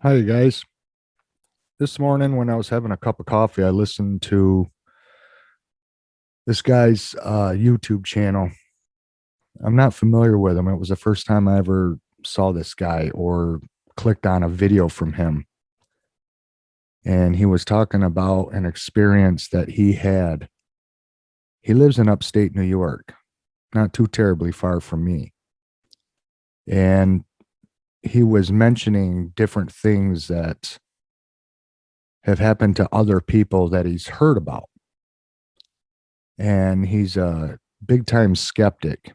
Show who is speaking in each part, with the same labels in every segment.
Speaker 1: Hi, guys. This morning, when I was having a cup of coffee, I listened to this guy's YouTube channel. I'm not familiar with him. It was the first time I ever saw this guy or clicked on a video from him. And he was talking about an experience that he had. He lives in upstate New York, not too terribly far from me. And he was mentioning different things that have happened to other people that he's heard about. And he's a big time skeptic.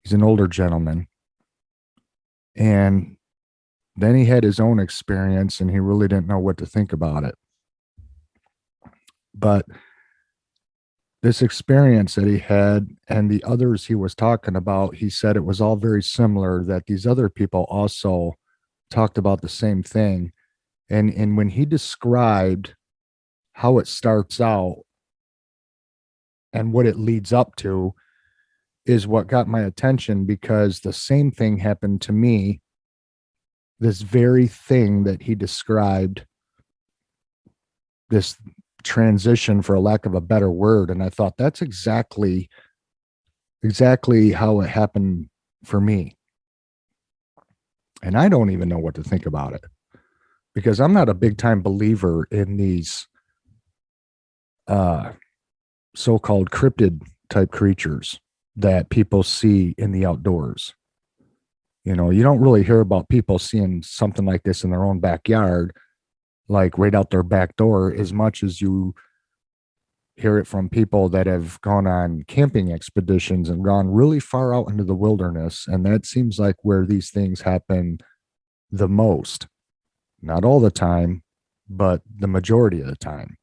Speaker 1: He's an older gentleman. And then he had his own experience and he really didn't know what to think about it. But this experience that he had and the others he was talking about, he said it was all very similar, that these other people also talked about the same thing. And when he described how it starts out and what it leads up to is what got my attention, because the same thing happened to me. This very thing that he described, this transition, for a lack of a better word, and I thought that's exactly how it happened for me. And I don't even know what to think about it, because I'm not a big time believer in these uh so-called cryptid type creatures that people see in the outdoors. You don't really hear about people seeing something like this in their own backyard, like right out their back door, as much as you hear it from people that have gone on camping expeditions and gone really far out into the wilderness. And that seems like where these things happen the most. Not all the time, but the majority of the time.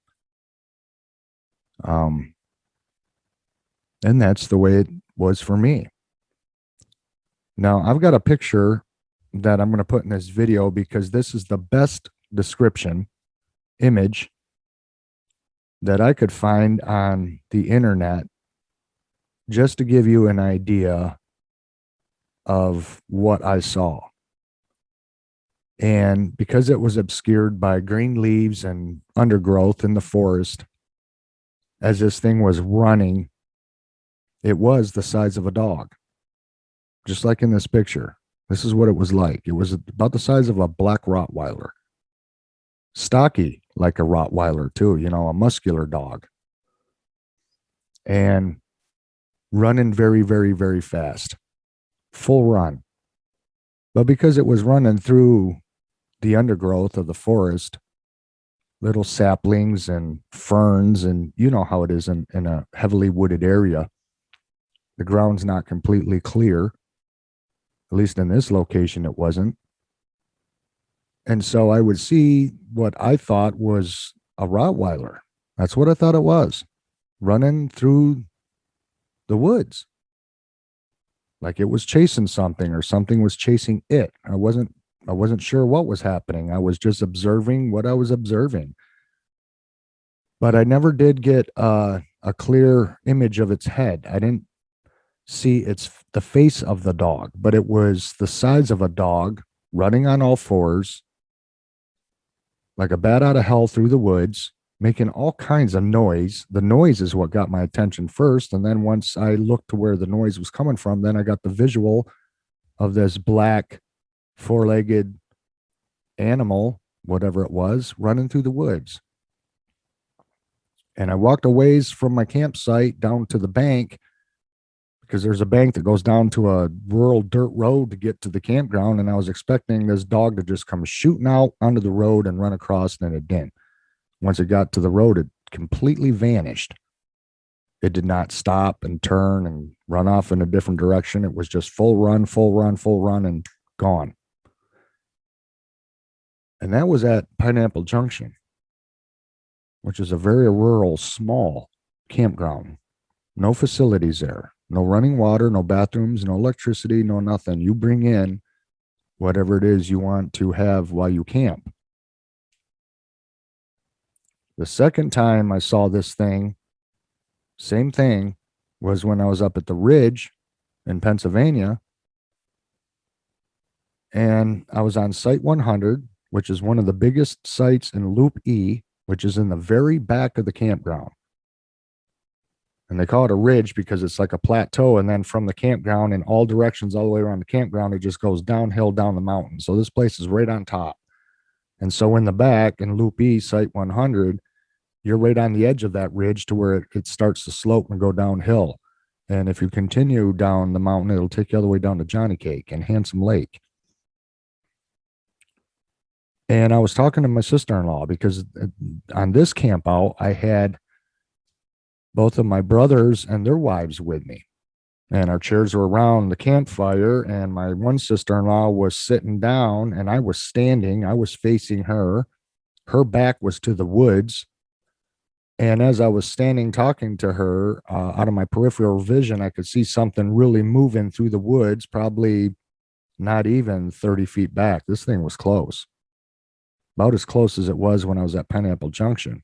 Speaker 1: Um, and that's the way it was for me. Now, I've got a picture that I'm going to put in this video because this is the best description image that I could find on the internet, just to give you an idea of what I saw. And because it was obscured by green leaves and undergrowth in the forest, as this thing was running, it was the size of a dog, just like in this picture. This is what it was like. It was about the size of a black Rottweiler, stocky like a Rottweiler, too, a muscular dog, and running very, very, very fast, full run. But because it was running through the undergrowth of the forest, little saplings and ferns, and you know how it is in a heavily wooded area. The ground's not completely clear. At least in this location, it wasn't. And so I would see what I thought was a Rottweiler. That's what I thought it was, running through the woods. Like it was chasing something or something was chasing it. I wasn't sure what was happening. I was just observing what I was observing. But I never did get a clear image of its head. I didn't see the face of the dog, but it was the size of a dog running on all fours, like a bat out of hell through the woods, making all kinds of noise. The noise is what got my attention first. And then once I looked to where the noise was coming from, then I got the visual of this black four-legged animal, whatever it was, running through the woods. And I walked a ways from my campsite down to the bank, because there's a bank that goes down to a rural dirt road to get to the campground. And I was expecting this dog to just come shooting out onto the road and run across, and it didn't. Once it got to the road, it completely vanished. It did not stop and turn and run off in a different direction. It was just full run, full run, full run, and gone. And that was at Pineapple Junction, which is a very rural, small campground. No facilities there, no running water, no bathrooms, no electricity, no nothing. You bring in whatever it is you want to have while you camp. The second time I saw this thing, same thing, was when I was up at the Ridge in Pennsylvania. And I was on Site 100, which is one of the biggest sites in Loop E, which is in the very back of the campground. And they call it a ridge because it's like a plateau. And then from the campground in all directions, all the way around the campground, it just goes downhill down the mountain. So this place is right on top. And so in the back in Loop E, Site 100, you're right on the edge of that ridge to where it starts to slope and go downhill. And if you continue down the mountain, it'll take you all the way down to Johnny Cake and Handsome Lake. And I was talking to my sister-in-law because on this camp out, I had both of my brothers and their wives with me. And our chairs were around the campfire, and my one sister-in-law was sitting down and I was standing. I was facing her. Her back was to the woods. And as I was standing talking to her, out of my peripheral vision, I could see something really moving through the woods, probably not even 30 feet back. This thing was close, about as close as it was when I was at Pineapple Junction.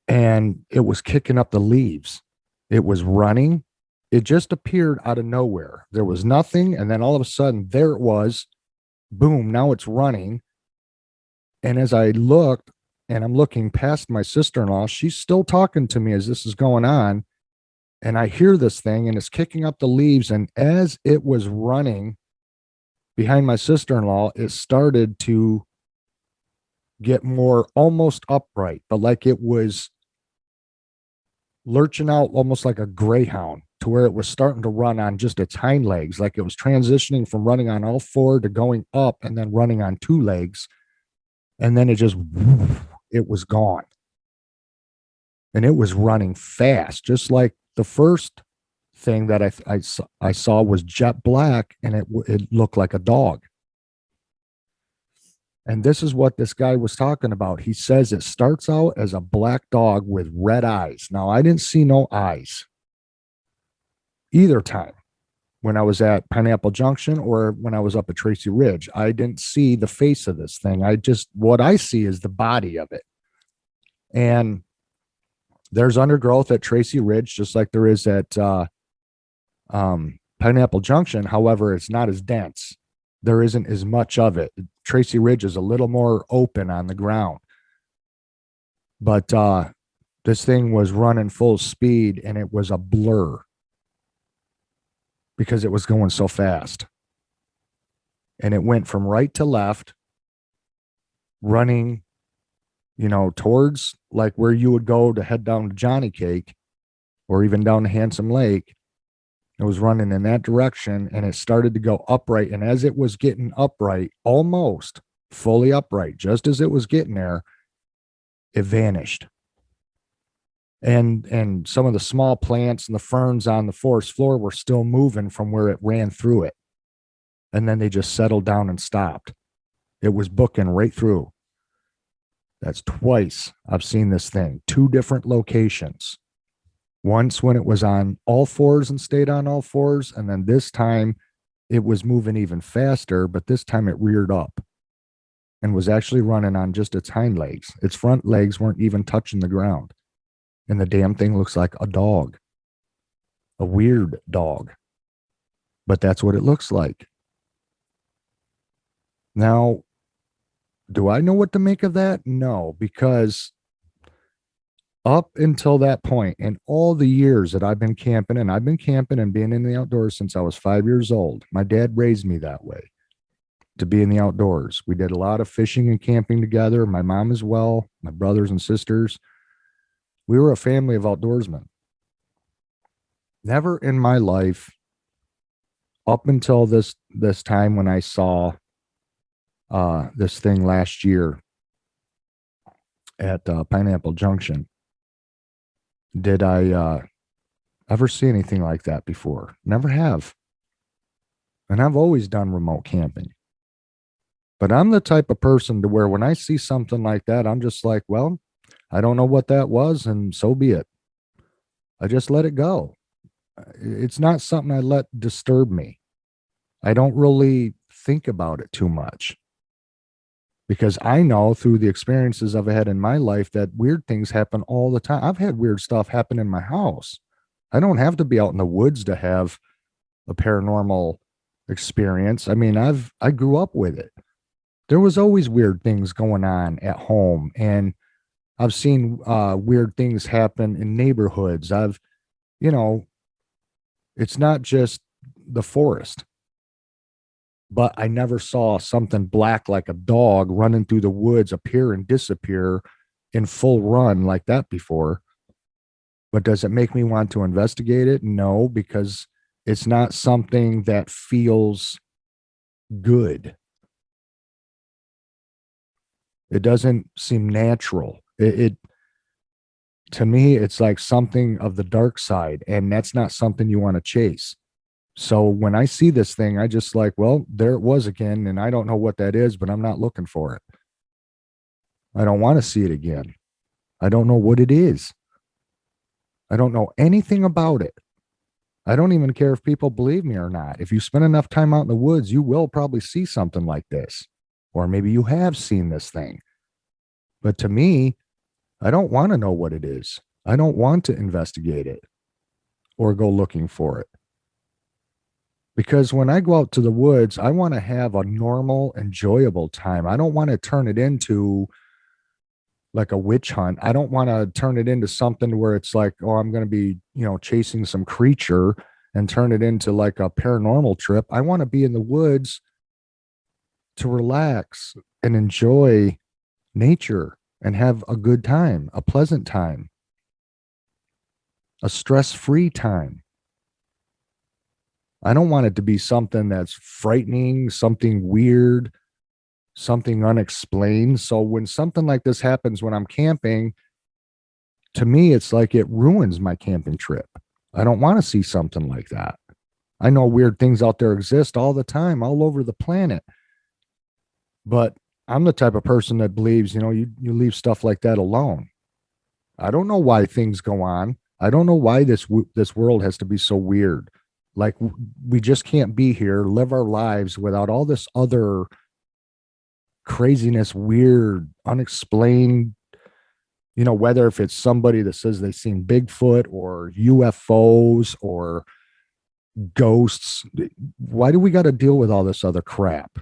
Speaker 1: And it was kicking up the leaves. It was running. It just appeared out of nowhere. There was nothing. And then all of a sudden, there it was. Boom. Now it's running. And as I looked, and I'm looking past my sister-in-law, she's still talking to me as this is going on. And I hear this thing and it's kicking up the leaves. And as it was running behind my sister-in-law, it started to get more almost upright, but like it was lurching out almost like a greyhound, to where it was starting to run on just its hind legs, like it was transitioning from running on all four to going up and then running on two legs. And then it was gone. And it was running fast, just like the first thing that I saw was jet black, and it looked like a dog. And this is what this guy was talking about. He says it starts out as a black dog with red eyes. Now, I didn't see no eyes either time when I was at Pineapple Junction or when I was up at Tracy Ridge. I didn't see the face of this thing. What I see is the body of it. And there's undergrowth at Tracy Ridge, just like there is at Pineapple Junction. However, it's not as dense. There isn't as much of it. Tracy Ridge is a little more open on the ground. But this thing was running full speed, and it was a blur because it was going so fast. And it went from right to left, running, towards like where you would go to head down to Johnny Cake or even down to Handsome Lake. It was running in that direction, and it started to go upright. And as it was getting upright, almost fully upright, just as it was getting there, it vanished. And some of the small plants and the ferns on the forest floor were still moving from where it ran through it. And then they just settled down and stopped. It was booking right through. That's twice I've seen this thing, two different locations. Once when it was on all fours and stayed on all fours, and then this time it was moving even faster, but this time it reared up and was actually running on just its hind legs. Its front legs weren't even touching the ground. And the damn thing looks like a dog, a weird dog, but that's what it looks like. Now, do I know what to make of that? No, because up until that point, in all the years that I've been camping, and I've been camping and being in the outdoors since I was 5 years old. My dad raised me that way, to be in the outdoors. We did a lot of fishing and camping together. My mom as well, my brothers and sisters. We were a family of outdoorsmen. Never in my life, up until this time when I saw this thing last year at Pineapple Junction, did I ever see anything like that before. Never have. And I've always done remote camping. But I'm the type of person to where when I see something like that, I'm just like, well, I don't know what that was, and so be it. I just let it go. It's not something I let disturb me. I don't really think about it too much, because I know through the experiences I've had in my life that weird things happen all the time. I've had weird stuff happen in my house. I don't have to be out in the woods to have a paranormal experience. I mean, I grew up with it. There was always weird things going on at home, and I've seen weird things happen in neighborhoods. You know, it's not just the forest, but I never saw something black like a dog running through the woods appear and disappear in full run like that before. But does it make me want to investigate it? No, because it's not something that feels good. It doesn't seem natural. It to me, it's like something of the dark side, and that's not something you want to chase. So when I see this thing, I just like, well, there it was again, and I don't know what that is, but I'm not looking for it. I don't want to see it again. I don't know what it is. I don't know anything about it. I don't even care if people believe me or not. If you spend enough time out in the woods, you will probably see something like this. Or maybe you have seen this thing. But to me, I don't want to know what it is. I don't want to investigate it or go looking for it. Because when I go out to the woods, I want to have a normal, enjoyable time. I don't want to turn it into like a witch hunt. I don't want to turn it into something where it's like, oh, I'm going to be, chasing some creature and turn it into like a paranormal trip. I want to be in the woods to relax and enjoy nature and have a good time, a pleasant time, a stress-free time. I don't want it to be something that's frightening, something weird, something unexplained. So when something like this happens when I'm camping, to me, it's like it ruins my camping trip. I don't want to see something like that. I know weird things out there exist all the time, all over the planet. But I'm the type of person that believes, you leave stuff like that alone. I don't know why things go on. I don't know why this world has to be so weird. Like we just can't be here, live our lives without all this other craziness, weird, unexplained, whether if it's somebody that says they've seen Bigfoot or UFOs or ghosts. Why do we got to deal with all this other crap?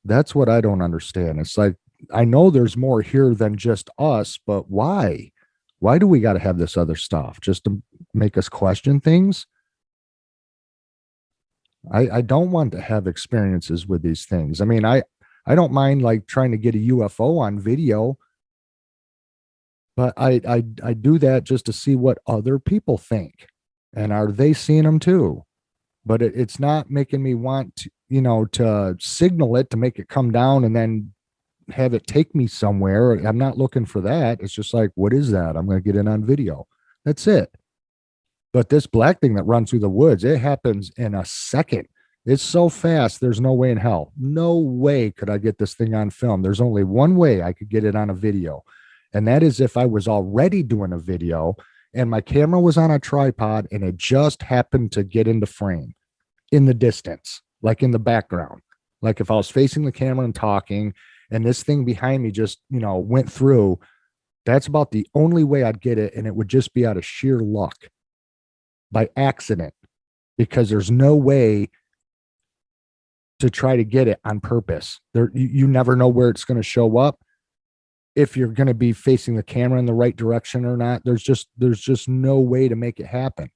Speaker 1: That's what I don't understand. It's like, I know there's more here than just us, but why? Why do we got to have this other stuff? Just to make us question things? I don't want to have experiences with these things. I mean, I don't mind like trying to get a UFO on video, but I do that just to see what other people think. And are they seeing them too? But it's not making me want to, to signal it to make it come down and then have it take me somewhere. I'm not looking for that. It's just like, what is that? I'm going to get it on video. That's it. But this black thing that runs through the woods, it happens in a second. It's so fast. There's no way in hell. No way could I get this thing on film. There's only one way I could get it on a video. And that is if I was already doing a video and my camera was on a tripod and it just happened to get into frame in the distance, like in the background. Like if I was facing the camera and talking and this thing behind me just, went through, that's about the only way I'd get it. And it would just be out of sheer luck by accident because there's no way to try to get it on purpose. You never know where it's going to show up. If you're going to be facing the camera in the right direction or not, there's just no way to make it happen.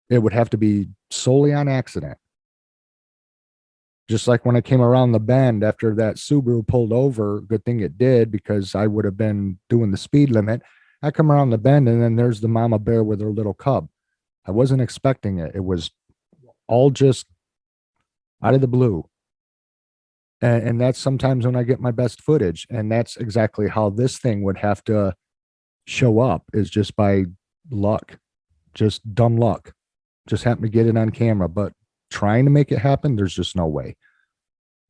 Speaker 1: It would have to be solely on accident. Just like when I came around the bend after that Subaru pulled over, good thing it did because I would have been doing the speed limit. I come around the bend and then there's the mama bear with her little cub. I wasn't expecting it. It was all just out of the blue. And that's sometimes when I get my best footage. And that's exactly how this thing would have to show up, is just by luck, just dumb luck. Just happen to get it on camera. But trying to make it happen, there's just no way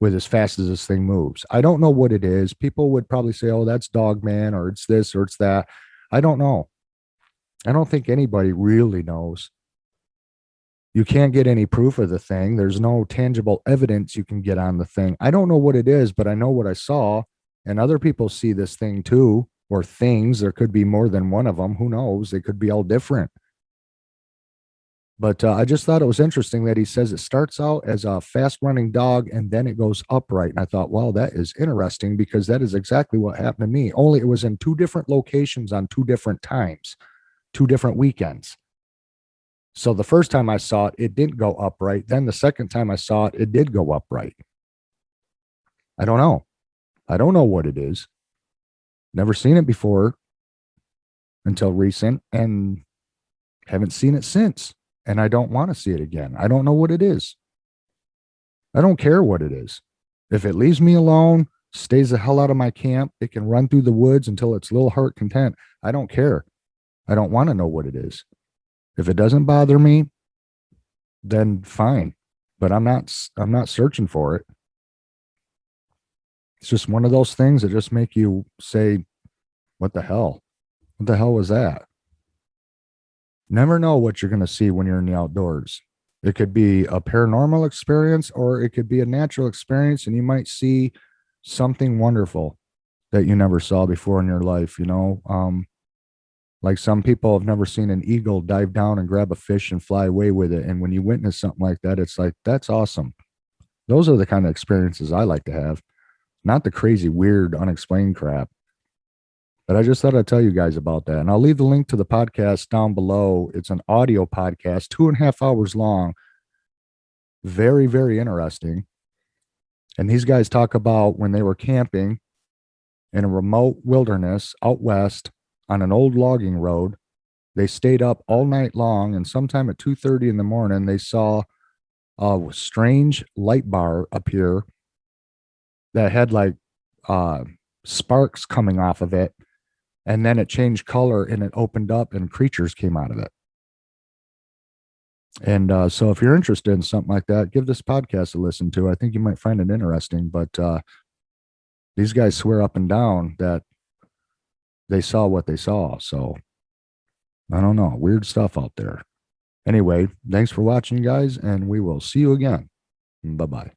Speaker 1: with as fast as this thing moves. I don't know what it is. People would probably say, oh, that's Dog Man, or it's this, or it's that. I don't know. I don't think anybody really knows. You can't get any proof of the thing. There's no tangible evidence you can get on the thing. I don't know what it is, but I know what I saw. And other people see this thing too, or things. There could be more than one of them. Who knows? They could be all different. But I just thought it was interesting that he says it starts out as a fast running dog and then it goes upright. And I thought, wow, that is interesting because that is exactly what happened to me. Only it was in two different locations on two different times, two different weekends. So the first time I saw it, it didn't go upright. Then the second time I saw it, it did go upright. I don't know. I don't know what it is. Never seen it before until recent and haven't seen it since. And I don't want to see it again. I don't know what it is. I don't care what it is. If it leaves me alone, stays the hell out of my camp, it can run through the woods until it's little heart content. I don't care. I don't want to know what it is. If it doesn't bother me, then fine. But I'm not searching for it. It's just one of those things that just make you say, what the hell? What the hell was that? Never know what you're going to see when you're in the outdoors. It could be a paranormal experience or it could be a natural experience, and you might see something wonderful that you never saw before in your life. Like some people have never seen an eagle dive down and grab a fish and fly away with it. And when you witness something like that, it's like, that's awesome. Those are the kind of experiences I like to have, not the crazy, weird, unexplained crap. But I just thought I'd tell you guys about that. And I'll leave the link to the podcast down below. It's an audio podcast, 2.5 hours long. Very, very interesting. And these guys talk about when they were camping in a remote wilderness out west on an old logging road. They stayed up all night long, and sometime at 2:30 in the morning, they saw a strange light bar appear that had like sparks coming off of it. And then it changed color and it opened up and creatures came out of it. And so if you're interested in something like that, give this podcast a listen to. I think you might find it interesting. But these guys swear up and down that they saw what they saw. So I don't know. Weird stuff out there. Anyway, thanks for watching, guys, and we will see you again. Bye-bye.